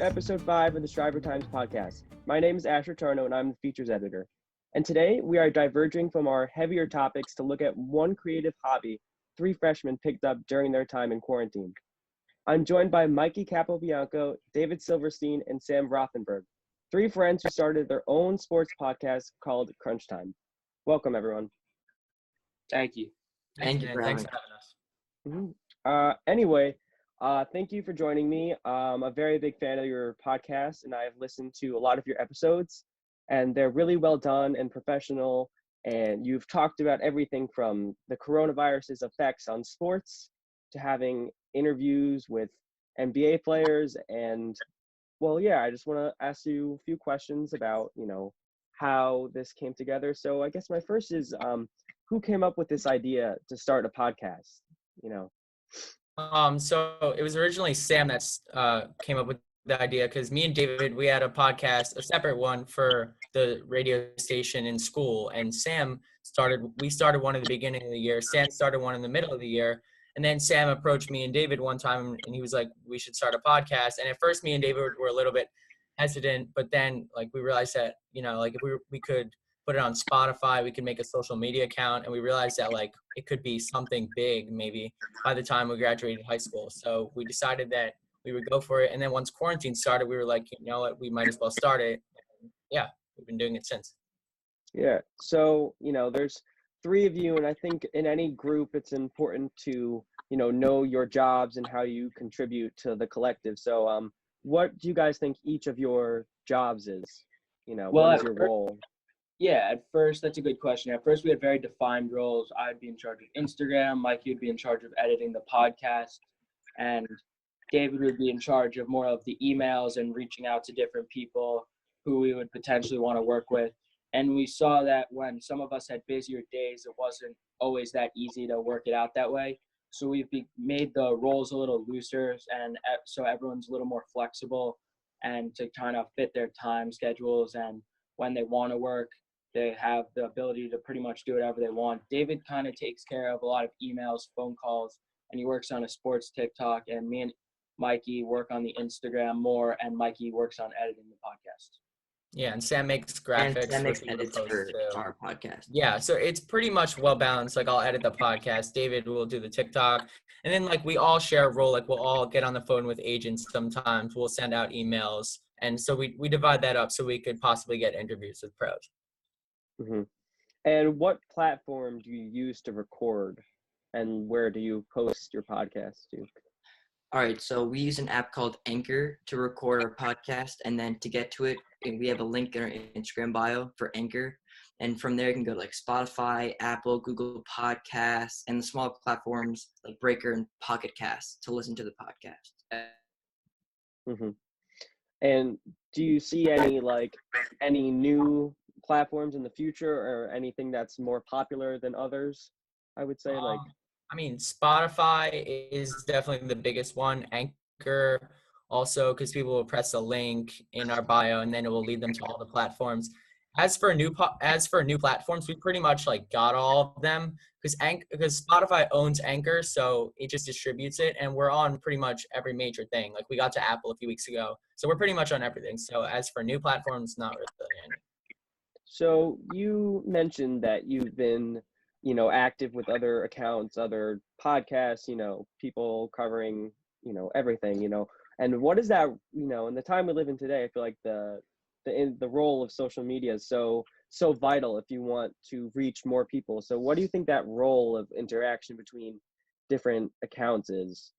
episode 5 of the Schreiber Times podcast. My name is Charno, and I'm the features editor. And today we are diverging from our heavier topics to look at one creative hobby 3 freshmen picked up during their time in quarantine. I'm joined by Mikey Capobianco, David Silverstein, and Sam Rothenberg, 3 friends who started their own sports podcast called Crunch Time. Welcome, everyone. Thank you. Thanks for having us. Anyway, thank you for joining me. I'm a very big fan of your podcast, and I've listened to a lot of your episodes, and they're really well done and professional. And you've talked about everything from the coronavirus's effects on sports to having interviews with NBA players. And well, yeah, I just want to ask you a few questions about, how this came together. So I guess my first is, who came up with this idea to start a podcast? So it was originally Sam that came up with the idea, because me and David, we had a podcast, a separate one for the radio station in school, and we started one at the beginning of the year. Sam started one in the middle of the year, and then Sam approached me and David one time, and he was like, we should start a podcast. And at first me and David were a little bit hesitant, but then we realized that, if we could put it on Spotify, we could make a social media account, and we realized that it could be something big maybe by the time we graduated high school. So we decided that we would go for it. And then once quarantine started, we were like, you know what, we might as well start it. And yeah, we've been doing it since. Yeah. So, there's 3 of you, and I think in any group, it's important to, know your jobs and how you contribute to the collective. So, what do you guys think each of your jobs is? What is your role? Yeah, at first, that's a good question. At first, we had very defined roles. I'd be in charge of Instagram, Mikey would be in charge of editing the podcast, and David would be in charge of more of the emails and reaching out to different people who we would potentially want to work with. And we saw that when some of us had busier days, it wasn't always that easy to work it out that way. So we've made the roles a little looser, and so everyone's a little more flexible and to kind of fit their time schedules, and when they want to work, they have the ability to pretty much do whatever they want. David kind of takes care of a lot of emails, phone calls, and he works on a sports TikTok, and me and Mikey work on the Instagram more, and Mikey works on editing the podcast. Yeah, and Sam makes graphics. And Sam makes edits for our podcast. Yeah, so it's pretty much well balanced. I'll edit the podcast. David will do the TikTok. And then we all share a role. We'll all get on the phone with agents sometimes. We'll send out emails. And so we divide that up so we could possibly get interviews with pros. Mm-hmm. And what platform do you use to record, and where do you post your podcast to? All right, so we use an app called Anchor to record our podcast, and then to get to it, we have a link in our Instagram bio for Anchor, and from there you can go to Spotify, Apple, Google Podcasts, and the small platforms like Breaker and Pocket Cast to listen to the podcast. Mm-hmm. And do you see any new platforms in the future, or anything that's more popular than others? I would say Spotify is definitely the biggest one. Anchor also, because people will press a link in our bio and then it will lead them to all the platforms. As for new platforms, we pretty much got all of them, because Spotify owns Anchor, so it just distributes it, and we're on pretty much every major thing. We got to Apple a few weeks ago, so we're pretty much on everything. So as for new platforms, not really any. So you mentioned that you've been, active with other accounts, other podcasts, people covering, everything, and what is that, in the time we live in today, I feel like the role of social media is so vital if you want to reach more people. So what do you think that role of interaction between different accounts is?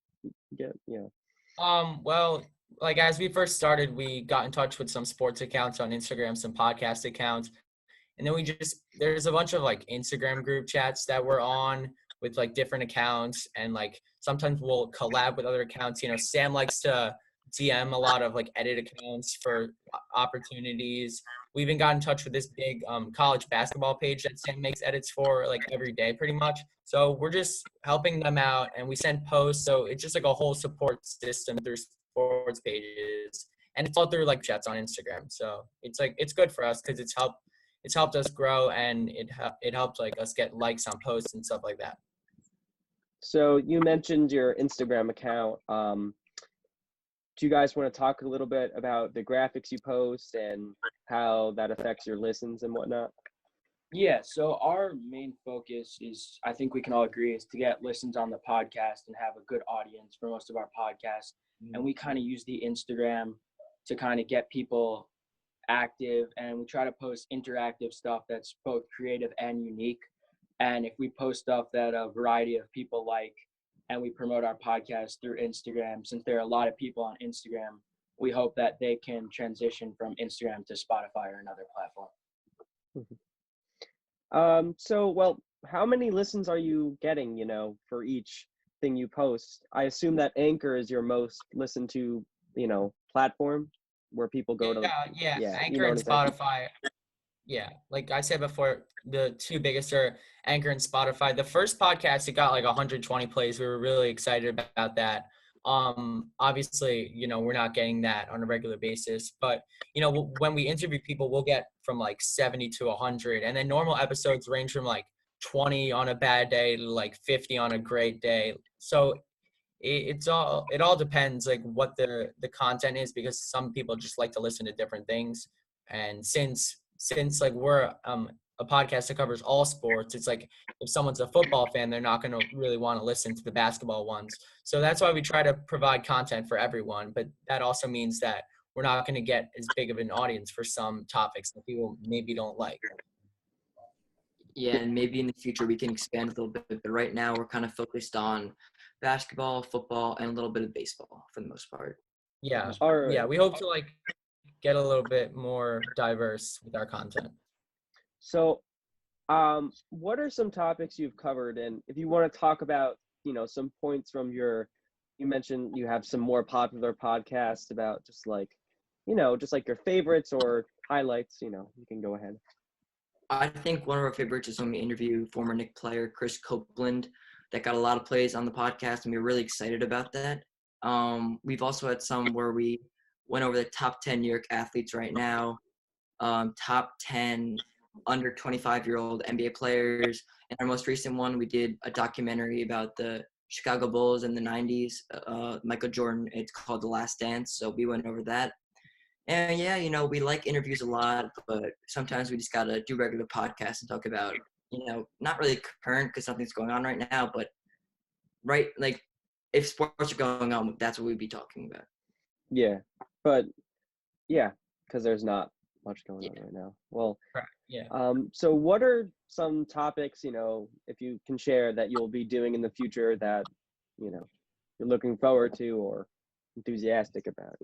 Well, as we first started, we got in touch with some sports accounts on Instagram, some podcast accounts. And then there's a bunch of Instagram group chats that we're on with different accounts, and sometimes we'll collab with other accounts. Sam likes to DM a lot of edit accounts for opportunities. We even got in touch with this big college basketball page that Sam makes edits for every day pretty much. So we're just helping them out, and we send posts. So it's just a whole support system through sports pages, and it's all through chats on Instagram. So it's good for us because it's helped us grow, and it helped us get likes on posts and stuff like that. So you mentioned your Instagram account. do you guys want to talk a little bit about the graphics you post and how that affects your listens and whatnot? Yeah, so our main focus is, I think we can all agree, is to get listens on the podcast and have a good audience for most of our podcasts. And we kind of use the Instagram to kind of get people active, and we try to post interactive stuff that's both creative and unique. And if we post stuff that a variety of people like, and we promote our podcast through Instagram, since there are a lot of people on Instagram, we hope that they can transition from Instagram to Spotify or another platform. Well, how many listens are you getting, for each thing you post? I assume that Anchor is your most listened to, platform where people go to. Yeah, Yeah, Anchor and what I'm saying? Spotify. Yeah, like I said before, the two biggest are Anchor and Spotify. The first podcast, it got like 120 plays. We were really excited about that. Obviously, we're not getting that on a regular basis, but when we interview people, we'll get from like 70 to 100, and then normal episodes range from like 20 on a bad day to like 50 on a great day. So it all depends like what the content is, because some people just like to listen to different things, and since like we're a podcast that covers all sports, it's like if someone's a football fan, they're not going to really want to listen to the basketball ones. So that's why we try to provide content for everyone, but that also means that we're not going to get as big of an audience for some topics that people maybe don't like. Yeah, and maybe in the future we can expand a little bit, but right now we're kind of focused on basketball, football, and a little bit of baseball for the most part. Yeah. All right. Yeah, we hope to like get a little bit more diverse with our content. So, what are some topics you've covered? And if you want to talk about, some points from you mentioned you have some more popular podcasts about just like your favorites or highlights, you can go ahead. I think one of our favorites is when we interview former Knick player Chris Copeland. That got a lot of plays on the podcast, and we were really excited about that. We've also had some where we went over the top 10 New York athletes right now, top 10 under 25-year-old NBA players. And our most recent one, we did a documentary about the Chicago Bulls in the 90s, Michael Jordan. It's called The Last Dance, so we went over that. And yeah, we like interviews a lot, but sometimes we just got to do regular podcasts and talk about, not really current because something's going on right now, but right, like if sports are going on, that's what we'd be talking about. Yeah, but yeah, because there's not much going on right now. Well, yeah. So what are some topics, if you can share, that you'll be doing in the future that, you're looking forward to or enthusiastic about,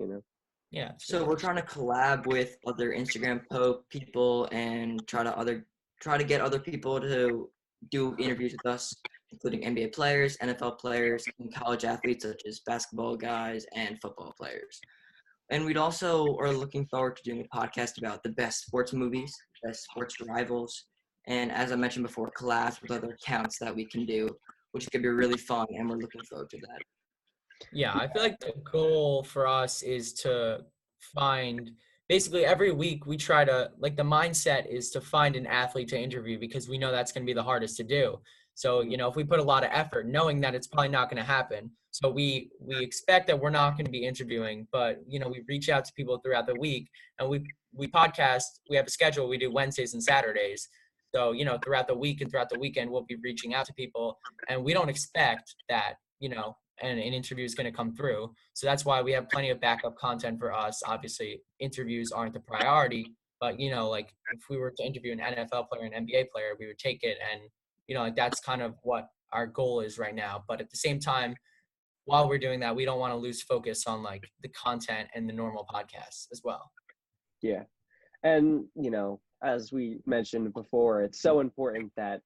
Yeah. So we're trying to collab with other Instagram people and try to get other people to do interviews with us, including NBA players, NFL players, and college athletes such as basketball guys and football players. And we'd also are looking forward to doing a podcast about the best sports movies, best sports rivals, and as I mentioned before, collabs with other accounts that we can do, which could be really fun, and we're looking forward to that. Yeah, I feel like the goal for us is to find, basically every week we try to, like the mindset is to find an athlete to interview, because we know that's going to be the hardest to do. So, if we put a lot of effort, knowing that it's probably not going to happen. So we expect that we're not going to be interviewing, but, we reach out to people throughout the week, and we podcast, we have a schedule, we do Wednesdays and Saturdays. So, throughout the week and throughout the weekend, we'll be reaching out to people, and we don't expect that, and an interview is going to come through. So that's why we have plenty of backup content for us. Obviously, interviews aren't the priority, but, like if we were to interview an NFL player, an NBA player, we would take it. And, like that's kind of what our goal is right now. But at the same time, while we're doing that, we don't want to lose focus on like the content and the normal podcasts as well. Yeah. And, as we mentioned before, it's so important that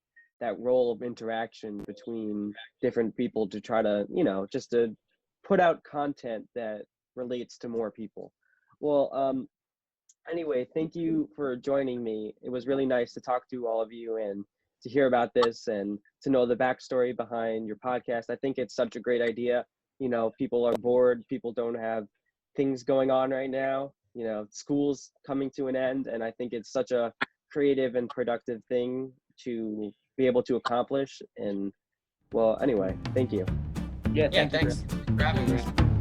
role of interaction between different people to try to, just to put out content that relates to more people. Well, anyway, thank you for joining me. It was really nice to talk to all of you and to hear about this and to know the backstory behind your podcast. I think it's such a great idea. People are bored. People don't have things going on right now. School's coming to an end, and I think it's such a creative and productive thing to be able to accomplish. And well, anyway, thank you. Yeah, Thanks for having me.